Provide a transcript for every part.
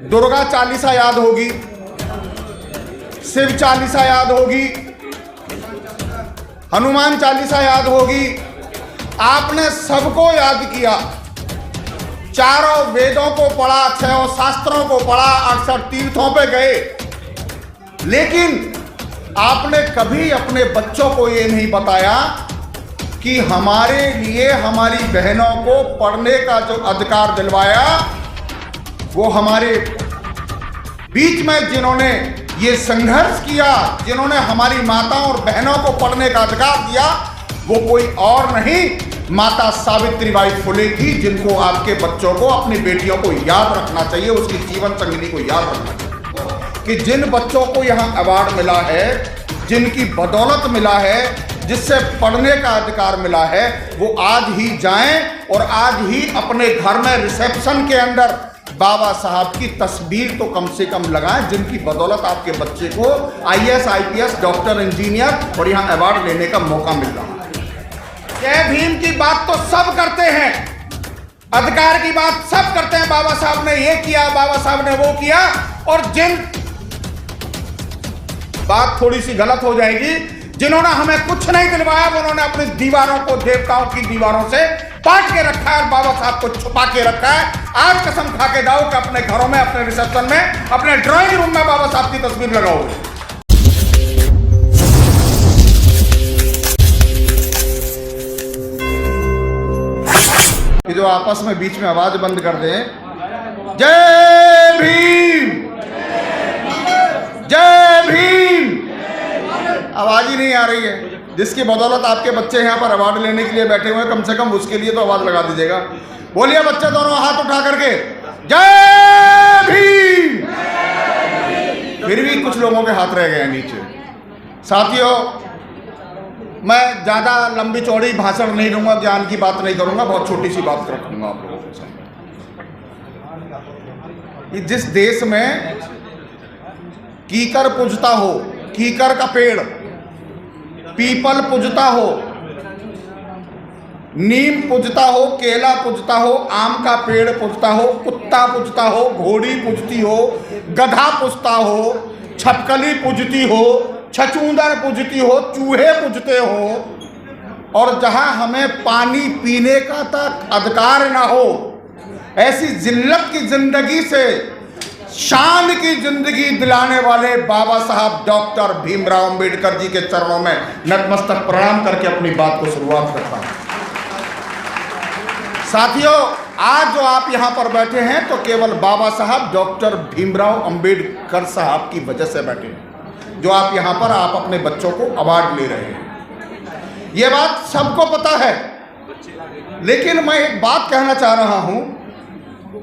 दुर्गा चालीसा याद होगी, शिव चालीसा याद होगी, हनुमान चालीसा याद होगी। आपने सबको याद किया, चारों वेदों को पढ़ा, छहों शास्त्रों को पढ़ा, 68 तीर्थों पे गए, लेकिन आपने कभी अपने बच्चों को ये नहीं बताया कि हमारे लिए हमारी बहनों को पढ़ने का जो अधिकार दिलवाया, वो हमारे बीच में जिन्होंने ये संघर्ष किया, जिन्होंने हमारी माताओं और बहनों को पढ़ने का अधिकार दिया, वो कोई और नहीं, माता सावित्रीबाई फुले थी, जिनको आपके बच्चों को, अपनी बेटियों को याद रखना चाहिए, उसकी जीवन संगिनी को याद रखना चाहिए कि जिन बच्चों को यहाँ अवार्ड मिला है, जिनकी बदौलत मिला है, जिससे पढ़ने का अधिकार मिला है, वो आज ही जाएं और आज ही अपने घर में रिसेप्शन के अंदर बाबा साहब की तस्वीर तो कम से कम लगाएं, जिनकी बदौलत आपके बच्चे को IAS, IPS, डॉक्टर, इंजीनियर और यहाँ अवार्ड लेने का मौका मिल रहा है। जय भीम की बात तो सब करते हैं, अधिकार की बात सब करते हैं, बाबा साहब ने ये किया, बाबा साहब ने वो किया, और जिन बात थोड़ी सी गलत हो जाएगी, जिन्होंने हमें कुछ नहीं दिलवाया, उन्होंने अपनी दीवारों को देवताओं की दीवारों से पाट के रखा है और बाबा साहब को छुपा के रखा है। आज कसम खा के जाओ कि अपने घरों में, अपने रिसेप्शन में, अपने ड्राइंग रूम में बाबा साहब की तस्वीर लगाओगे। जो आपस में बीच में आवाज बंद कर दें, जय भीम, जय भीम, आवाज ही नहीं आ रही है। जिसकी बदौलत आपके बच्चे यहाँ पर अवार्ड लेने के लिए बैठे हुए हैं, कम से कम उसके लिए तो आवाज लगा दीजिएगा। बोलिए बच्चे दोनों हाथ उठा करके, जय भीम। फिर भी कुछ लोगों के हाथ रह गए हैं नीचे। साथियों, मैं ज्यादा लंबी चौड़ी भाषण नहीं दूंगा, ज्ञान की बात नहीं करूंगा, बहुत छोटी सी बात रखूंगा आप लोगों के सामने। जिस देश में कीकर पूजता हो, कीकर का पेड़, पीपल पूजता हो, नीम पूजता हो, केला पूजता हो, आम का पेड़ पूजता हो, कुत्ता पूजता हो, घोड़ी पूजती हो, गधा पूजता हो, छपकली पूजती हो, छछूंदर पूजती हो, चूहे पूजते हो, और जहां हमें पानी पीने का तक अधिकार ना हो, ऐसी जिल्लत की जिंदगी से शान की जिंदगी दिलाने वाले बाबा साहब डॉक्टर भीमराव अंबेडकर जी के चरणों में नतमस्तक प्रणाम करके अपनी बात को शुरुआत करता हूं। साथियों, आज जो आप यहां पर बैठे हैं तो केवल बाबा साहब डॉक्टर भीमराव अंबेडकर साहब की वजह से बैठे हैं। जो आप यहां पर आप अपने बच्चों को अवार्ड ले रहे हैं, यह बात सबको पता है, लेकिन मैं एक बात कहना चाह रहा हूं।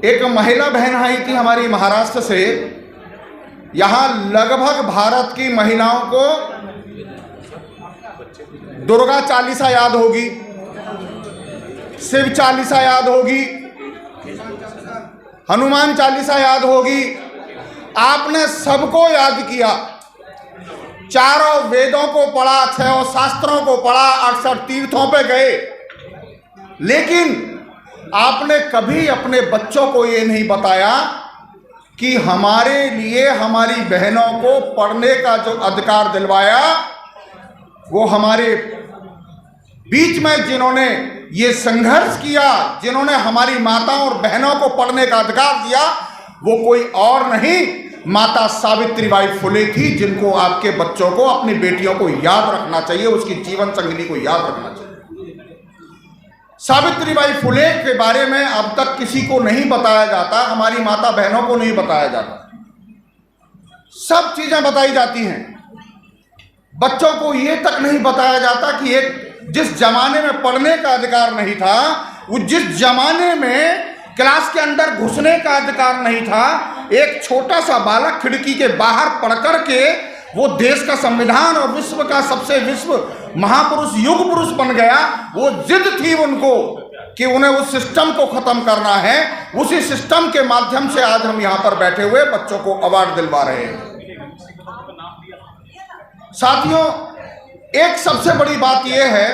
एक महिला बहन आई थी हमारी महाराष्ट्र से, यहां लगभग भारत की महिलाओं को दुर्गा चालीसा याद होगी, शिव चालीसा याद होगी, हनुमान चालीसा याद होगी। आपने सबको याद किया, चारों वेदों को पढ़ा, छहों शास्त्रों को पढ़ा, 68 तीर्थों पे गए, लेकिन आपने कभी अपने बच्चों को ये नहीं बताया कि हमारे लिए हमारी बहनों को पढ़ने का जो अधिकार दिलवाया, वो हमारे बीच में जिन्होंने ये संघर्ष किया, जिन्होंने हमारी माताओं और बहनों को पढ़ने का अधिकार दिया, वो कोई और नहीं, माता सावित्रीबाई फुले थी, जिनको आपके बच्चों को, अपनी बेटियों को याद रखना चाहिए, उसकी जीवन संगिनी को याद रखना चाहिए। सावित्रीबाई फुले के बारे में अब तक किसी को नहीं बताया जाता, हमारी माता बहनों को नहीं बताया जाता, सब चीजें बताई जाती हैं। बच्चों को यह तक नहीं बताया जाता कि एक जिस जमाने में पढ़ने का अधिकार नहीं था, वो जिस जमाने में क्लास के अंदर घुसने का अधिकार नहीं था, एक छोटा सा बालक खिड़की के बाहर पढ़ कर के वो देश का संविधान और विश्व का सबसे विश्व महापुरुष, युग पुरुष बन गया। वो जिद थी उनको कि उन्हें उस सिस्टम को खत्म करना है। उसी सिस्टम के माध्यम से आज हम यहां पर बैठे हुए बच्चों को अवार्ड दिलवा रहे हैं। साथियों, एक सबसे बड़ी बात यह है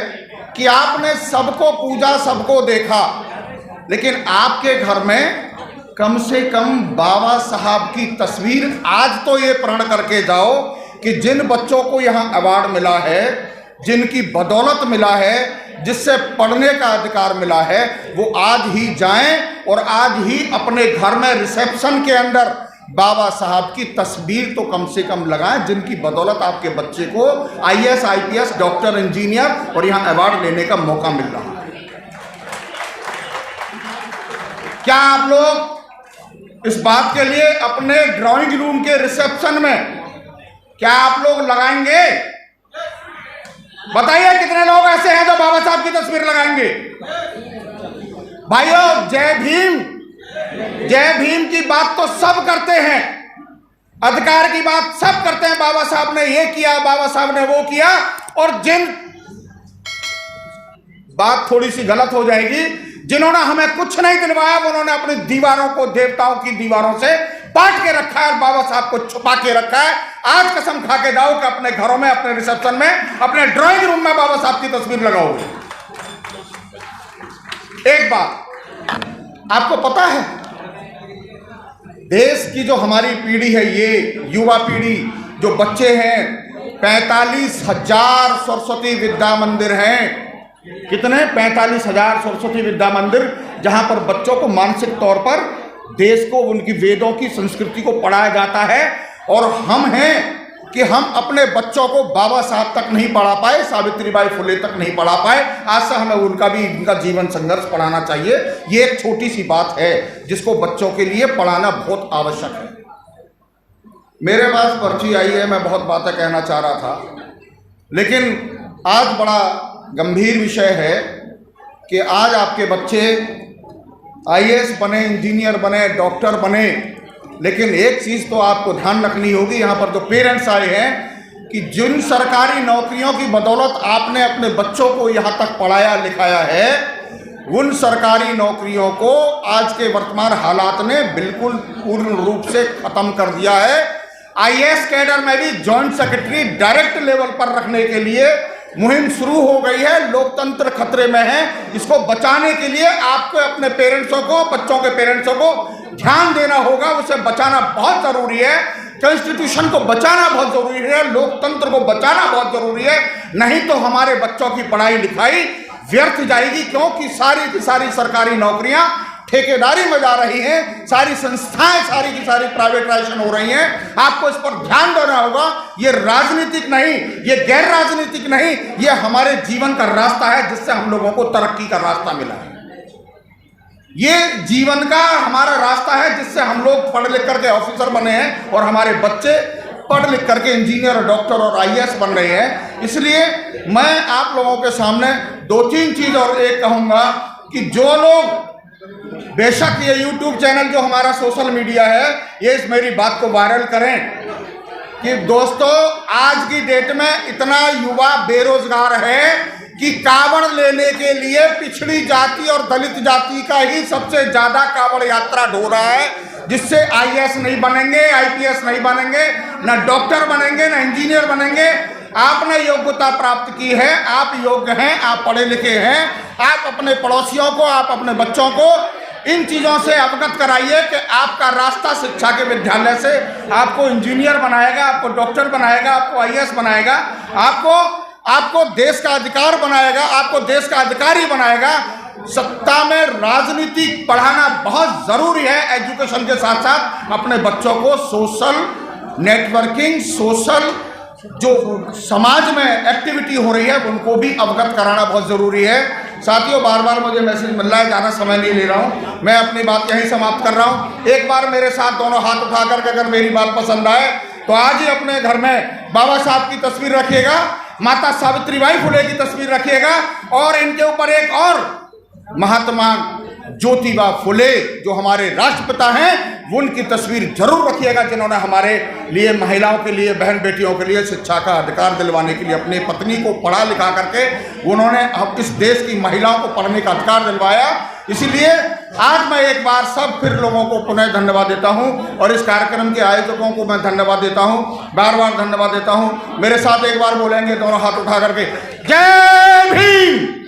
कि आपने सबको पूजा, सबको देखा, लेकिन आपके घर में कम से कम बाबा साहब की तस्वीर आज तो ये प्रण करके जाओ कि जिन बच्चों को यहाँ अवार्ड मिला है, जिनकी बदौलत मिला है, जिससे पढ़ने का अधिकार मिला है, वो आज ही जाएं और आज ही अपने घर में रिसेप्शन के अंदर बाबा साहब की तस्वीर तो कम से कम लगाएं, जिनकी बदौलत आपके बच्चे को आईएएस, आईपीएस, डॉक्टर, इंजीनियर और यहाँ अवार्ड लेने का मौका मिल रहा है। क्या आप लोग इस बात के लिए अपने ड्राइंग रूम के रिसेप्शन में क्या आप लोग लगाएंगे? बताइए कितने लोग ऐसे हैं जो बाबा साहब की तस्वीर लगाएंगे? भाइयों, जय भीम, जय भीम की बात तो सब करते हैं, अधिकार की बात सब करते हैं। बाबा साहब ने ये किया, बाबा साहब ने वो किया, और जिन बात थोड़ी सी गलत हो जाएगी, जिन्होंने हमें कुछ नहीं दिलवाया, उन्होंने अपनी दीवारों को देवताओं की दीवारों से पाट के रखा है और बाबा साहब को छुपा के रखा है। आज कसम खा के जाओ कि अपने घरों में, अपने रिसेप्शन में, अपने ड्राइंग रूम में बाबा साहब की तस्वीर लगाओगे। एक बात आपको पता है, देश की जो हमारी पीढ़ी है, ये युवा पीढ़ी, जो बच्चे हैं, 45,000 सरस्वती विद्या मंदिर हैं। कितने? 45,000 सरस्वती विद्या मंदिर, जहां पर बच्चों को मानसिक तौर पर देश को, उनकी वेदों की संस्कृति को पढ़ाया जाता है। और हम हैं कि हम अपने बच्चों को बाबा साहब तक नहीं पढ़ा पाए, सावित्रीबाई फुले तक नहीं पढ़ा पाए। आज से हमें उनका जीवन संघर्ष पढ़ाना चाहिए। ये एक छोटी सी बात है जिसको बच्चों के लिए पढ़ाना बहुत आवश्यक है। मेरे पास पर्ची आई है, मैं बहुत बातें कहना चाह रहा था, लेकिन आज बड़ा गंभीर विषय है कि आज आपके बच्चे आईएएस बने, इंजीनियर बने, डॉक्टर बने, लेकिन एक चीज़ तो आपको ध्यान रखनी होगी, यहाँ पर जो पेरेंट्स आए हैं, कि जिन सरकारी नौकरियों की बदौलत आपने अपने बच्चों को यहाँ तक पढ़ाया लिखाया है, उन सरकारी नौकरियों को आज के वर्तमान हालात ने बिल्कुल पूर्ण रूप से ख़त्म कर दिया है। आईएएस कैडर में भी जॉइंट सेक्रेटरी डायरेक्ट लेवल पर रखने के लिए मुहिम शुरू हो गई है। लोकतंत्र खतरे में है। इसको बचाने के लिए आपको अपने पेरेंट्सों को, बच्चों के पेरेंट्सों को ध्यान देना होगा। उसे बचाना बहुत जरूरी है। कॉन्स्टिट्यूशन को बचाना बहुत जरूरी है। लोकतंत्र को बचाना बहुत जरूरी है। नहीं तो हमारे बच्चों की पढ़ाई लिखाई व्यर्थ जाएगी, क्योंकि सारी की सारी सरकारी नौकरियां ठेकेदारी में जा रही हैं, सारी संस्थाएं सारी की सारी प्राइवेटाइजेशन हो रही हैं। आपको इस पर ध्यान देना होगा। ये राजनीतिक नहीं, ये गैर राजनीतिक नहीं, ये हमारे जीवन का रास्ता है, जिससे हम लोगों को तरक्की का रास्ता मिला है। ये जीवन का हमारा रास्ता है, जिससे हम लोग पढ़ लिख करके ऑफिसर बने हैं और हमारे बच्चे पढ़ लिख करके इंजीनियर, डॉक्टर और आईएएस बन रहे हैं। इसलिए मैं आप लोगों के सामने दो तीन चीज और एक कहूंगा कि जो लोग, बेशक ये यूट्यूब चैनल जो हमारा सोशल मीडिया है, ये इस मेरी बात को वायरल करें कि दोस्तों, आज की डेट में इतना युवा बेरोजगार है कि कावड़ लेने के लिए पिछड़ी जाति और दलित जाति का ही सबसे ज्यादा कावड़ यात्रा ढो रहा है, जिससे आईएएस नहीं बनेंगे, आईपीएस नहीं बनेंगे, ना डॉक्टर बनेंगे, ना इंजीनियर बनेंगे। आपने योग्यता प्राप्त की है, आप योग्य हैं, आप पढ़े लिखे हैं। आप अपने पड़ोसियों को, आप अपने बच्चों को इन चीज़ों से अवगत कराइए कि आपका रास्ता शिक्षा के विद्यालय से आपको इंजीनियर बनाएगा, आपको डॉक्टर बनाएगा, आपको आईएएस बनाएगा, आपको देश का अधिकार बनाएगा, आपको देश का अधिकारी बनाएगा। सत्ता में राजनीति पढ़ाना बहुत जरूरी है। एजुकेशन के साथ साथ अपने बच्चों को सोशल नेटवर्किंग, सोशल जो समाज में एक्टिविटी हो रही है, उनको भी अवगत कराना बहुत जरूरी है। साथियों, बार बार मुझे मैसेज मिल रहा है, ज़्यादा समय नहीं ले रहा हूँ, मैं अपनी बात यहीं समाप्त कर रहा हूँ। एक बार मेरे साथ दोनों हाथ उठा करके अगर मेरी बात पसंद आए तो आज ही अपने घर में बाबा साहब की तस्वीर रखिएगा, माता सावित्रीबाई फुले की तस्वीर रखिएगा, और इनके ऊपर एक और महात्मा ज्योतिबा फुले जो हमारे राष्ट्रपिता हैं, उनकी तस्वीर जरूर रखिएगा, जिन्होंने हमारे लिए, महिलाओं के लिए, बहन बेटियों के लिए शिक्षा का अधिकार दिलवाने के लिए अपनी पत्नी को पढ़ा लिखा करके उन्होंने इस देश की महिलाओं को पढ़ने का अधिकार दिलवाया। इसलिए आज मैं एक बार सब फिर लोगों को पुनः धन्यवाद देता हूं, और इस कार्यक्रम के आयोजकों को मैं धन्यवाद देता हूं, बार बार धन्यवाद देता हूं। मेरे साथ एक बार बोलेंगे दोनों हाथ उठा करके, जय भीम।